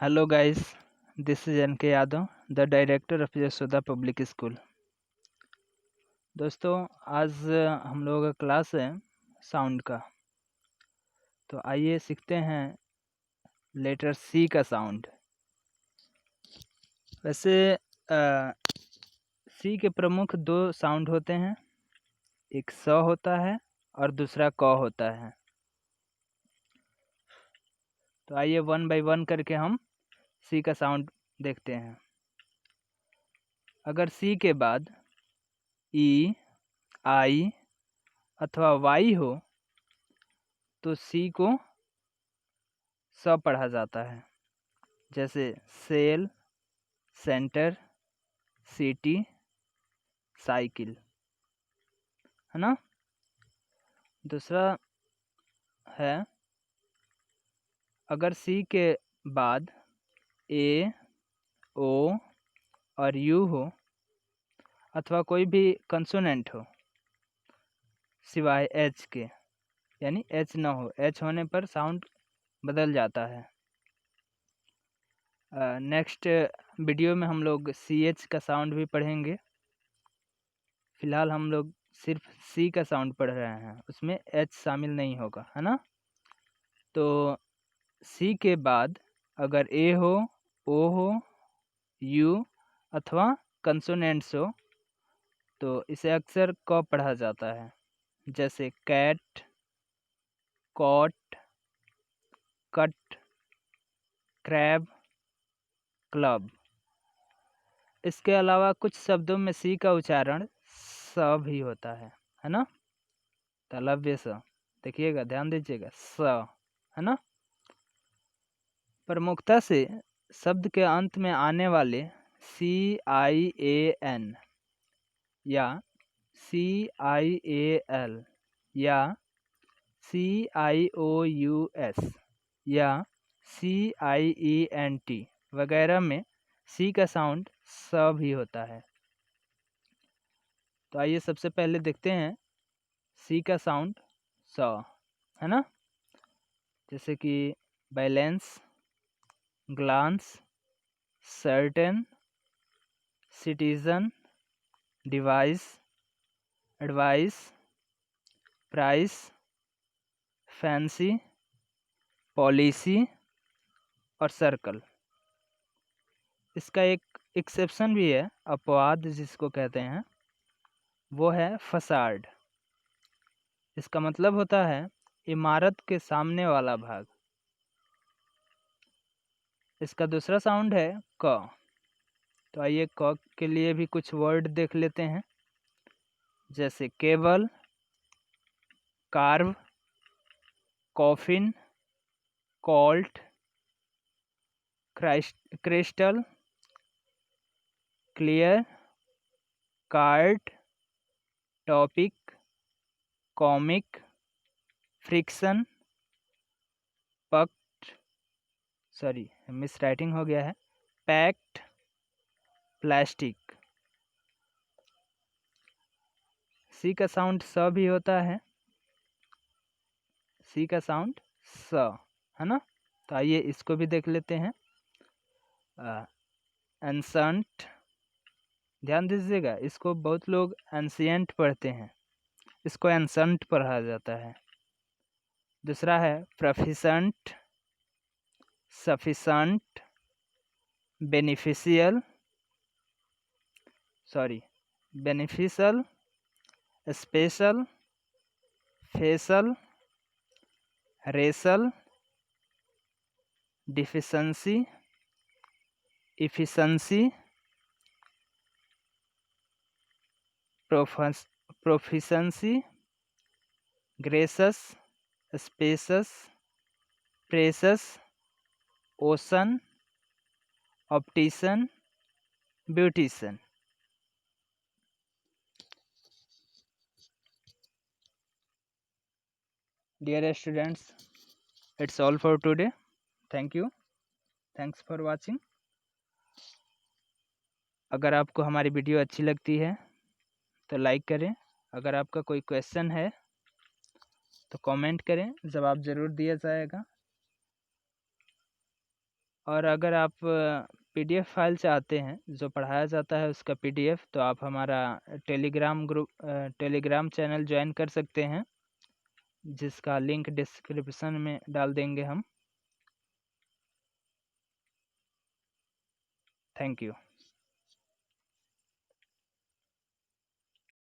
Hello guys, this is NK Yadav, the director of Yashoda public school. दोस्तों आज हम लोगों का क्लास है साउंड का। तो आइए सीखते हैं लेटर सी का साउंड। वैसे सी के प्रमुख दो साउंड होते हैं, एक स होता है और दूसरा क होता है। तो आइए वन बाय वन करके हम सी का साउंड देखते हैं। अगर सी के बाद ई, आई अथवा वाई हो तो सी को स पढ़ा जाता है, जैसे सेल, सेंटर, सिटी, साइकिल, है ना। दूसरा है अगर सी के बाद ए, ओ और यू हो अथवा कोई भी कंसोनेंट हो सिवाय एच के, यानी एच ना हो, एच होने पर साउंड बदल जाता है। नेक्स्ट वीडियो में हम लोग सी एच का साउंड भी पढ़ेंगे। फिलहाल हम लोग सिर्फ सी का साउंड पढ़ रहे हैं, उसमें एच शामिल नहीं होगा, है ना। तो सी के बाद अगर ए हो, ओ हो, यू अथवा कंसोनेंट्स हो तो इसे अक्सर क पढ़ा जाता है, जैसे cat, cot, cut, crab, club. इसके अलावा कुछ शब्दों में सी का उच्चारण स भी होता है ना। तालव्य स, देखिएगा, ध्यान दीजिएगा, स, है ना। प्रमुखता से शब्द के अंत में आने वाले CIAN या CIAL या CIOUS या CIENT वगैरह में सी का साउंड स भी होता है। तो आइए सबसे पहले देखते हैं सी का साउंड स, है ना। जैसे कि balance, glance, certain, citizen, device, advice, price, fancy, policy और सर्कल। इसका एक एक्सेप्शन भी है, अपवाद जिसको कहते हैं, वो है फसाड। इसका मतलब होता है इमारत के सामने वाला भाग। इसका दूसरा साउंड है क। तो आइए क के लिए भी कुछ वर्ड देख लेते हैं, जैसे cable, carve, coffin, colt, crystal, clear, cart, topic, comic, friction, pact, sorry miss writing हो गया है, पैक्ट, प्लास्टिक। सी का साउंड स भी होता है, सी का साउंड स, है ना। तो आइए इसको भी देख लेते हैं। एंसेंट, ध्यान दीजिएगा, इसको बहुत लोग एंशिएंट पढ़ते हैं, इसको एंसेंट पढ़ा जाता है। दूसरा है proficient, sufficient, beneficial, beneficial, special, facial, racial, deficiency, efficiency, proficiency, gracious, spacious, precious, ocean, optician, beautician. Dear students, it's all for today. Thank you. Thanks for watching. अगर आपको हमारी वीडियो अच्छी लगती है तो लाइक करें। अगर आपका कोई क्वेश्चन है तो कमेंट करें, जवाब ज़रूर दिया जाएगा। और अगर आप PDF फाइल चाहते हैं जो पढ़ाया जाता है उसका PDF, तो आप हमारा टेलीग्राम चैनल ज्वाइन कर सकते हैं, जिसका लिंक डिस्क्रिप्शन में डाल देंगे हम। Thank you.